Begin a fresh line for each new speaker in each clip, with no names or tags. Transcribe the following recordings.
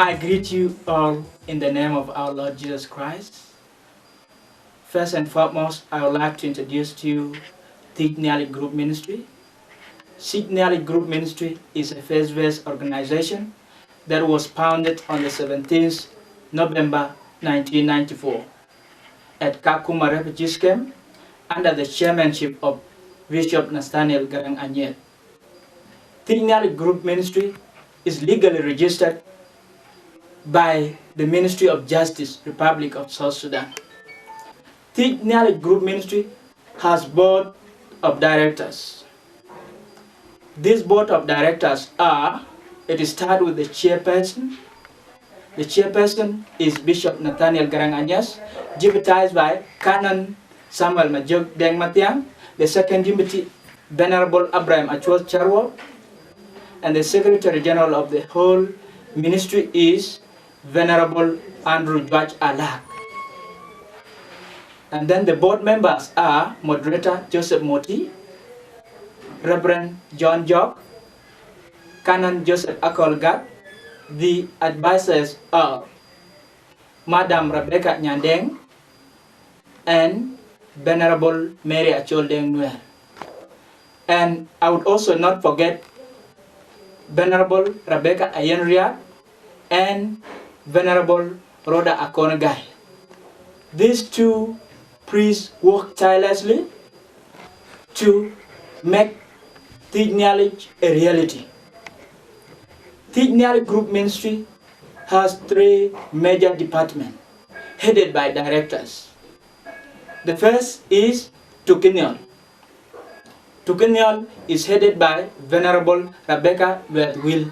I greet you all in the name of our Lord Jesus Christ. First and foremost, I would like to introduce to you the Nhialic Group Ministry. Nhialic Group Ministry is a faith-based organization that was founded on the 17th November 1994 at Kakuma Refugee Camp under the chairmanship of Bishop Nathaniel Garang Anyet. The Nhialic Group Ministry is legally registered by the Ministry of Justice, Republic of South Sudan. The Nhialic Group Ministry has board of directors. This board of directors are, it starts with the chairperson. The chairperson is Bishop Nathaniel Garang Anyet, deputized by Canon Samuel Majok Deng Matiang, the second deputy Venerable Abraham Achol Charwo, and the Secretary General of the whole ministry is Venerable Andrew George Alak. And then the board members are Moderator Joseph Moti, Reverend John Jock, Canon Joseph Akolgat. The advisors are Madam Rebecca Nyandeng and Venerable Mary Achol Deng Nuer. And I would also not forget Venerable Rebecca Ayenriat and Venerable Rhoda Akonagai. These two priests work tirelessly to make the Nhialic a reality. The Nhialic Group Ministry has three major departments headed by directors. The first is Tukinyol. Tukinyol is headed by Venerable Rebecca Will.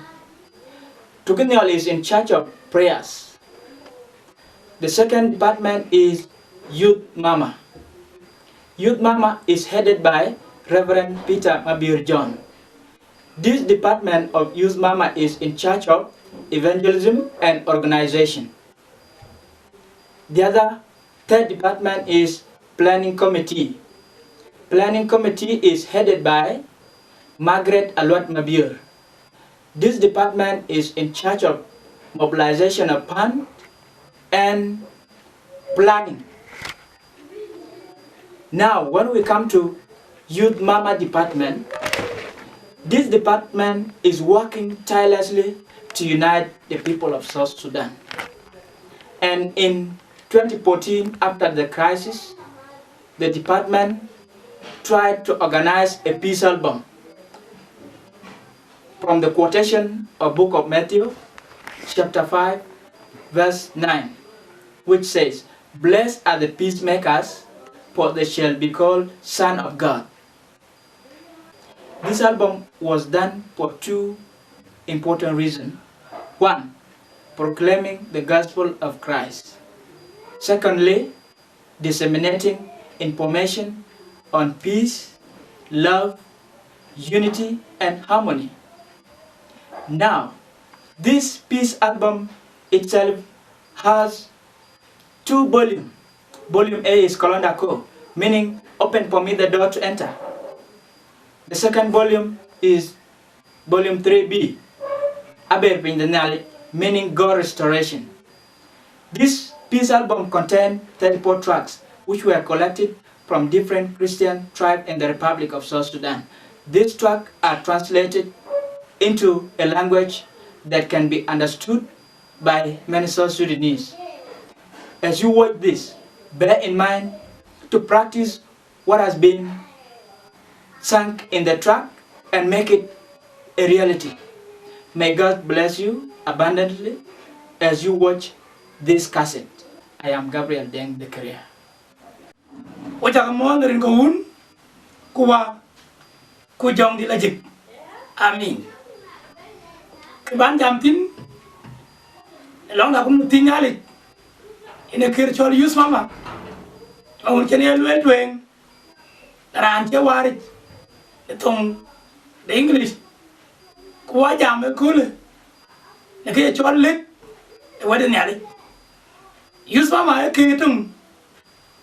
Tukinyol is in charge of prayers. The second department is Youth Mama. Youth Mama is headed by Reverend Peter Abeer John. This department of Youth Mama is in charge of evangelism and organization. The other third department is Planning Committee. Planning Committee is headed by Margaret Alwat Mabir. This department is in charge of mobilization of funds and planning. Now, when we come to Youth Mama department, this department is working tirelessly to unite the people of South Sudan. And in 2014, after the crisis, the department tried to organize a peace album from the quotation of Book of Matthew, chapter 5, verse 9, which says, "Blessed are the peacemakers, for they shall be called sons of God." This album was done for two important reasons. One, proclaiming the gospel of Christ. Secondly, disseminating information on peace love, unity, and harmony. Now, this peace album itself has 2 volumes. Volume A is Colonda Co, meaning open for me the door to enter. The second volume is volume 3B, Abeer Piny Nhialic, meaning God restoration. This peace album contains 34 tracks, which were collected from different Christian tribes in the Republic of South Sudan. These tracks are translated into a language that can be understood by many South Sudanese. As you watch this, bear in mind to practice what has been sung in the track and make it a reality. May God bless you abundantly as you watch this cassette. I am Gabriel Deng the Career.
Wajakamon ringoun kuwa kujong di lajik. Amin. Keban jamtin long da kum Nhialic ina kir chol yus mama. Awun kene luel tweng ran che warit tong the English kuwa jam kule ne ke chol lik e wada Nhialic. Yus mama e ke tung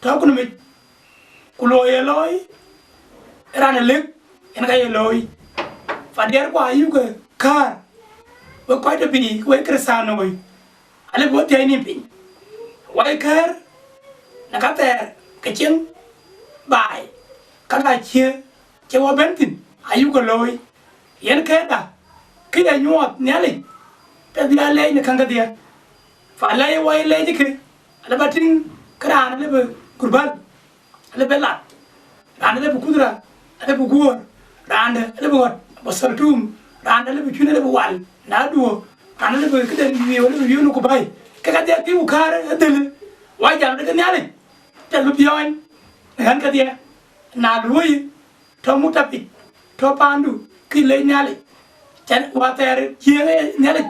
ta kun mi kuloy loy ran lik ina kay loy fader kwa yu ke kar we quite a big we cresano we ale bo te ni pin we kar na ka ter ke chen bai ka ga che wo bentin ayu ko loy yen ke da ki da nyot Nhialic te dia le ni kan ga dia fa le we le ji ke ale batin kran le be kurban ale be lat ran le be kudra ale be guor ran le be wat basaltum ran le be chune le be wal na duo ran le be keden wiyo le wiyo no ko bay ka ga dia ki u kar dele wa jam le Nhialic te lu biyon han ka dia na duoi to mutapi to pandu ki le Nhialic chen wa ter chi Nhialic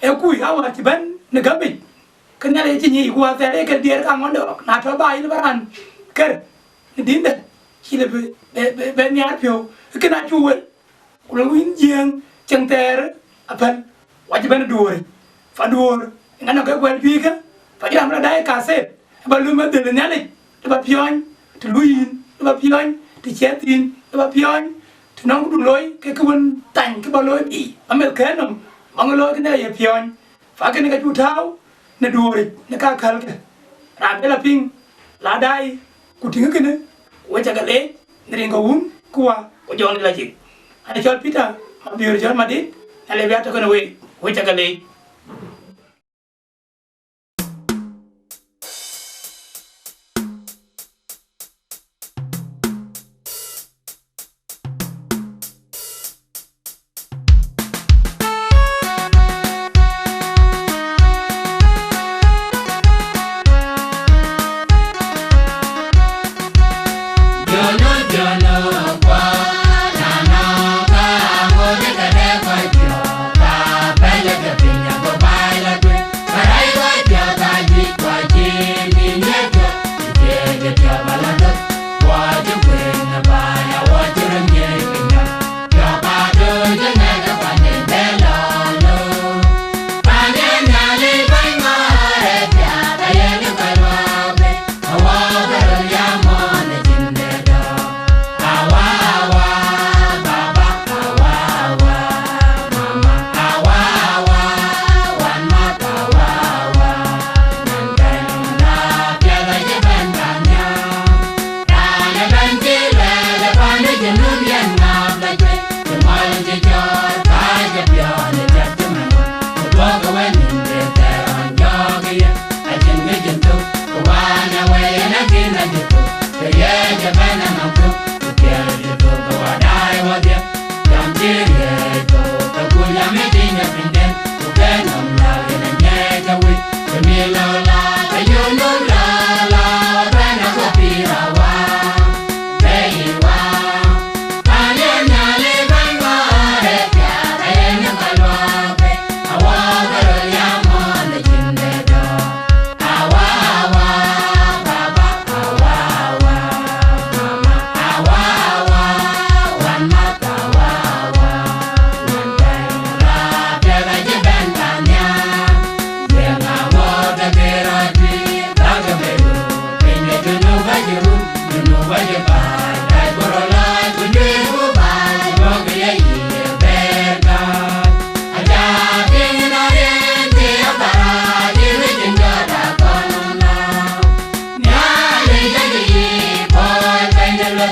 e ku ha wa ti ban ne gambi ka Nhialic chi ni wa ter e ka dia ka ngondo na to bay le baran ker din de chi le be nyar pyo ke na chuwe kulo win jeng cheng ter apan wa ti ban duore fa duor ngana ka kwel pi ka fa jam la dai ka se ba lu ma de Nhialic ba pion to luin ba pion to chetin ba pion to nong du loy ke kun tan ke ba loy bi amel ke nom mang loy ke ne ye pion fa ke ne ka chu thao ne duore ne ka khal ke ra be la ping la dai ku ting ke ne we cha ga le ne ring ko kuwa ko jon la ji ana chol Peter Abeer jol madit ale bia to ko we cha ga le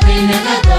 Aminagato